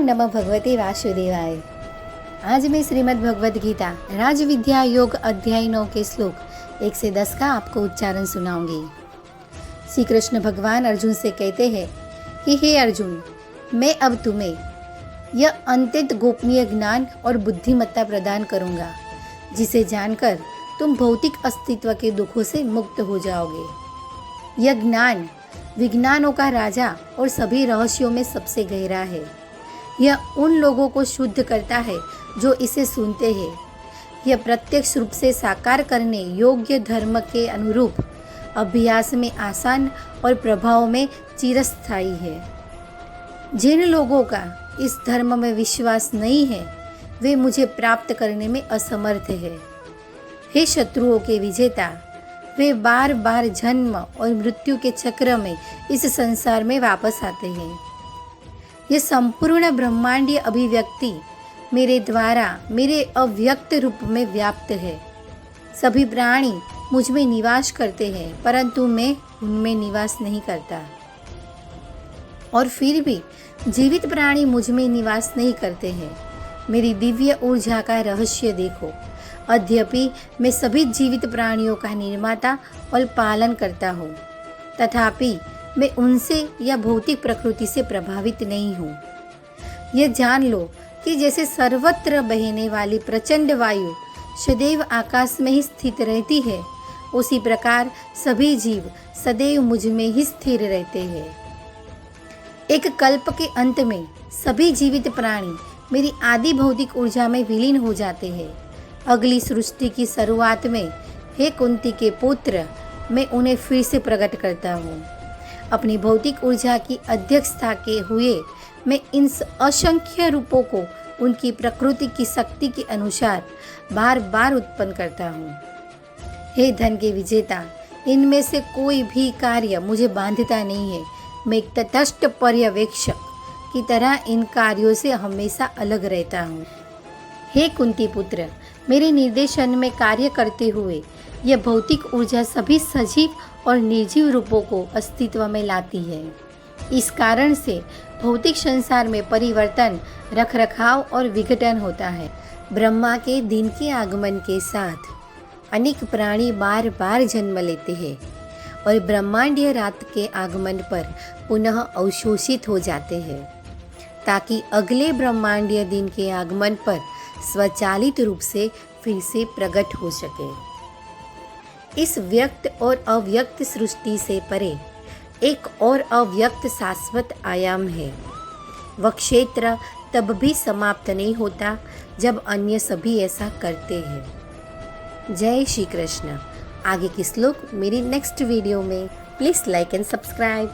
ओम नमः भगवते वासुदेवाय। आज मैं श्रीमद् भगवद गीता राजविद्या योग अध्याय 9 के श्लोक 1 से 10 का आपको उच्चारण सुनाऊंगी। श्री कृष्ण भगवान अर्जुन से कहते हैं कि हे अर्जुन, मैं अब तुम्हें यह अत्यंत गोपनीय ज्ञान और बुद्धिमत्ता प्रदान करूंगा, जिसे जानकर तुम भौतिक अस्तित्व के दुखों से मुक्त हो जाओगे। यह ज्ञान विज्ञानों का राजा और सभी रहस्यों में सबसे गहरा है। यह उन लोगों को शुद्ध करता है जो इसे सुनते हैं। यह प्रत्यक्ष रूप से साकार करने योग्य धर्म के अनुरूप अभ्यास में आसान और प्रभाव में चिरस्थायी है। जिन लोगों का इस धर्म में विश्वास नहीं है, वे मुझे प्राप्त करने में असमर्थ है। हे शत्रुओं के विजेता, वे बार बार जन्म और मृत्यु के चक्र में इस संसार में वापस आते हैं। यह संपूर्ण ब्रह्मांडीय अभिव्यक्ति मेरे द्वारा मेरे अव्यक्त रूप में व्याप्त है। सभी प्राणी मुझ में निवास करते हैं, परंतु मैं उनमें निवास नहीं करता। और फिर भी जीवित प्राणी मुझ में निवास नहीं करते हैं। मेरी दिव्य ऊर्जा का रहस्य देखो। यद्यपि मैं सभी जीवित प्राणियों का निर्माता और पालन करता हूँ, तथापि मैं उनसे या भौतिक प्रकृति से प्रभावित नहीं हूँ। यह जान लो कि जैसे सर्वत्र बहने वाली प्रचंड वायु सदैव आकाश में ही स्थित रहती है, उसी प्रकार सभी जीव सदैव मुझ में ही स्थिर रहते हैं। एक कल्प के अंत में सभी जीवित प्राणी मेरी आदि भौतिक ऊर्जा में विलीन हो जाते हैं। अगली सृष्टि की शुरुआत में, हे कुंती के पुत्र, मैं उन्हें फिर से प्रकट करता हूँ। अपनी भौतिक ऊर्जा की अध्यक्षता के हुए मैं इन असंख्य रूपों को उनकी प्रकृति की शक्ति के अनुसार बार बार उत्पन्न करता हूँ। हे धन के विजेता, इनमें से कोई भी कार्य मुझे बांधता नहीं है। मैं एक तटस्थ पर्यवेक्षक की तरह इन कार्यों से हमेशा अलग रहता हूँ। हे कुंती पुत्र, मेरे निर्देशन में कार्य करते हुए यह भौतिक ऊर्जा सभी सजीव और निर्जीव रूपों को अस्तित्व में लाती है। इस कारण से भौतिक संसार में परिवर्तन, रखरखाव और विघटन होता है। ब्रह्मा के दिन के आगमन के साथ अनेक प्राणी बार बार जन्म लेते हैं और ब्रह्मांडीय रात के आगमन पर पुनः अवशोषित हो जाते हैं, ताकि अगले ब्रह्मांडीय दिन के आगमन पर स्वचालित रूप से फिर से प्रकट हो सके। इस व्यक्त और अव्यक्त सृष्टि से परे एक और अव्यक्त शाश्वत आयाम है। वह क्षेत्र तब भी समाप्त नहीं होता जब अन्य सभी ऐसा करते हैं। जय श्री कृष्ण। आगे की श्लोक मेरी नेक्स्ट वीडियो में। Please like and subscribe.